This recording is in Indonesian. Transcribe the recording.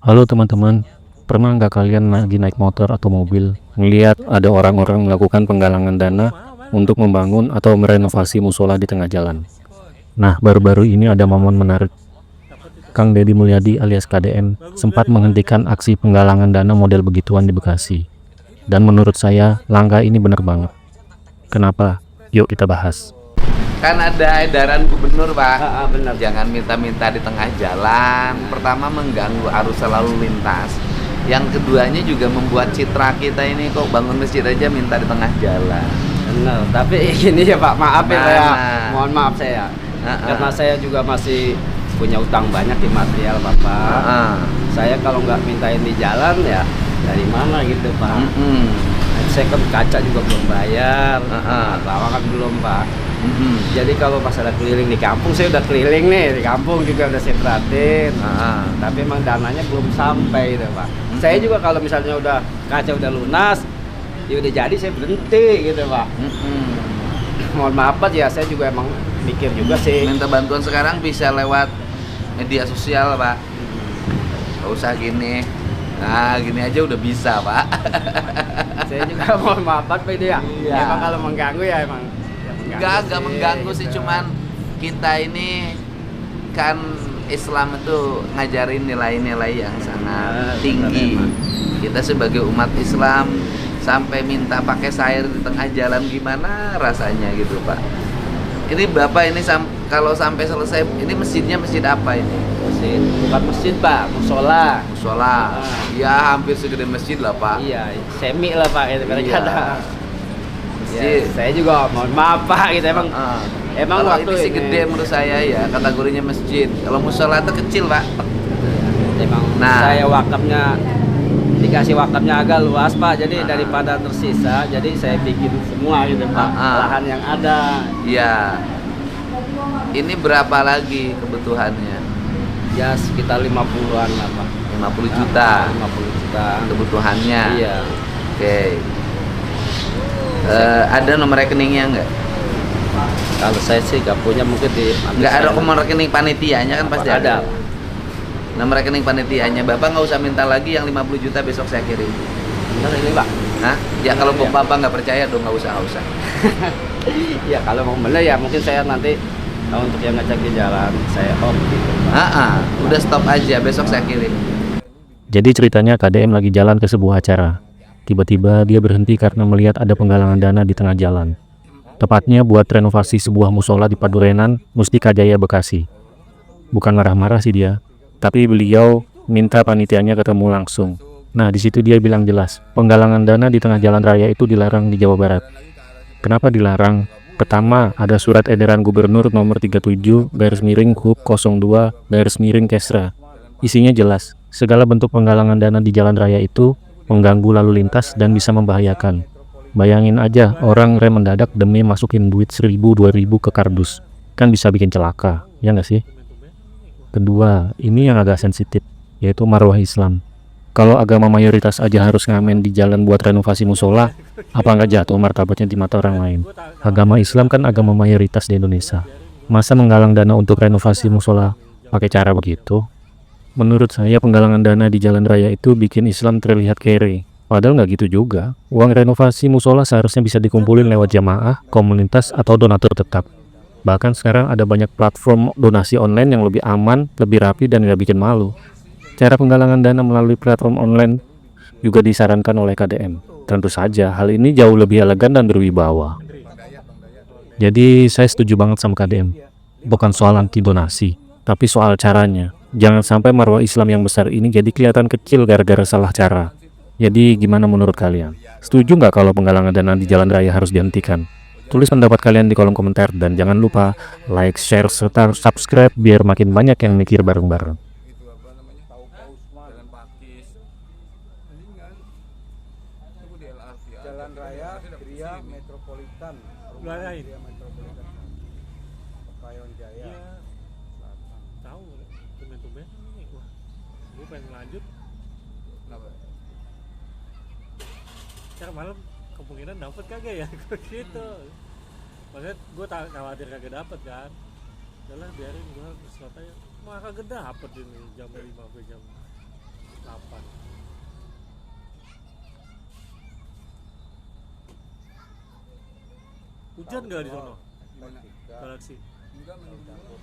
Halo teman-teman, pernah nggak kalian lagi naik motor atau mobil, ngeliat ada orang-orang melakukan penggalangan dana untuk membangun atau merenovasi musola di tengah jalan? Nah, baru-baru ini ada momen menarik. Kang Deddy Mulyadi alias KDM sempat menghentikan aksi penggalangan dana model begituan di Bekasi. Dan menurut saya, langkah ini benar banget. Kenapa? Yuk kita bahas. Kan ada edaran gubernur, Pak. Benar. Jangan minta-minta di tengah jalan. Pertama, mengganggu arus lalu lintas. Yang keduanya juga membuat citra kita ini kok bangun masjid aja minta di tengah jalan. Benar. Tapi ini ya Pak, maaf ya saya. Gimana? Mohon maaf saya. Karena saya juga masih punya utang banyak di material Bapak. Saya kalau nggak mintain di jalan ya dari mana gitu Pak. Saya kan kaca juga belum bayar. Lama kan belum Pak. Jadi kalau pas ada keliling di kampung, saya udah keliling nih di kampung juga udah saya perhatiin. Tapi emang dananya belum sampai gitu Pak. Saya juga kalau misalnya udah kaca udah lunas, ya udah jadi saya berhenti gitu Pak. Mohon maaf Pak ya, saya juga emang mikir juga sih. Minta bantuan sekarang bisa lewat media sosial, Pak. Gak usah gini. Nah, gini aja udah bisa, Pak. Saya juga mohon maaf Pak itu ya. Iya. Emang kalau mengganggu ya emang. Enggak mengganggu sih, gitu. cuman kita ini kan Islam itu ngajarin nilai-nilai yang sangat tinggi. Kita sebagai umat Islam sampai minta pakai sayur di tengah jalan, gimana rasanya gitu, Pak. Ini Bapak ini kalau sampai selesai, ini masjidnya masjid apa ini? Masjid, bukan masjid Pak, musola. Musola. Ya hampir segede masjid lah, Pak. Iya, semi lah Pak itu kadang-kadang. Masjid. Ya, saya juga mohon maaf Pak gitu emang. Emang Kalau waktu ini sih gede menurut saya ya, kategorinya masjid. Kalau musola itu kecil, Pak. Emang Nah. saya wakafnya dikasih wakafnya agak luas Pak, jadi daripada tersisa, jadi saya bikin semua gitu Pak, lahan yang ada. Iya. Ini berapa lagi kebutuhannya? Ya sekitar 50-an lah Pak. 50 juta 50 juta. kebutuhannya. Iya. Oke. Ada nomor rekeningnya nggak? Kalau saya sih nggak punya, mungkin di Nggak ada nomor rekening panitianya kan pasti ada. Nomor rekening panitianya. Bapak nggak usah minta lagi yang 50 juta besok saya kirim. Benar ini Pak. Hah? Ya kalau Iya. Bapak nggak percaya dong nggak usah. Ya kalau mau bener ya mungkin saya nanti untuk yang ngecek di jalan saya off gitu. Udah stop aja, besok saya kirim. Jadi ceritanya KDM lagi jalan ke sebuah acara. Tiba-tiba dia berhenti karena melihat ada penggalangan dana di tengah jalan. Tepatnya buat renovasi sebuah musola di Padurenan, Mustika Jaya, Bekasi. Bukan marah-marah sih dia, tapi beliau minta panitianya ketemu langsung. Nah, di situ dia bilang jelas, penggalangan dana di tengah jalan raya itu dilarang di Jawa Barat. Kenapa dilarang? Pertama, ada surat edaran Gubernur nomor 37/HUB 02/Kesra. Isinya jelas, segala bentuk penggalangan dana di jalan raya itu mengganggu lalu lintas dan bisa membahayakan. Bayangin aja orang rem mendadak demi masukin duit 1.000-2.000 ke kardus. Kan bisa bikin celaka, ya nggak sih? Kedua, ini yang agak sensitif, yaitu marwah Islam. Kalau agama mayoritas aja harus ngamen di jalan buat renovasi musola, apa nggak jatuh martabatnya di mata orang lain? Agama Islam kan agama mayoritas di Indonesia. Masa menggalang dana untuk renovasi musola pakai cara begitu? Menurut saya penggalangan dana di jalan raya itu bikin Islam terlihat kere. Padahal nggak gitu juga. Uang renovasi musola seharusnya bisa dikumpulin lewat jamaah, komunitas, atau donatur tetap. Bahkan sekarang ada banyak platform donasi online yang lebih aman, lebih rapi, dan nggak bikin malu. Cara penggalangan dana melalui platform online juga disarankan oleh KDM. Tentu saja, hal ini jauh lebih elegan dan berwibawa. Jadi saya setuju banget sama KDM. Bukan soal anti donasi, tapi soal caranya. Jangan sampai marwah Islam yang besar ini jadi kelihatan kecil gara-gara salah cara. Jadi gimana menurut kalian? Setuju nggak kalau penggalangan dana di jalan raya harus dihentikan? Tulis pendapat kalian di kolom komentar dan jangan lupa like, share, serta subscribe biar makin banyak yang mikir bareng-bareng. Jalan Raya Gria Metropolitan, Gria Metropolitan, Payon Jaya. Tahu tumben-tumben nih, wah gue pengen lanjut. Ntar malam kemungkinan dapet kagak ya gitu. Maksudnya gue khawatir kagak dapet kan. Udahlah biarin gue sesuatu aja. Mah kagak dapet ini jam 5 sampai jam Hujan nggak di sono? Galaksi. Galaksi. Enggak, mendung dulu.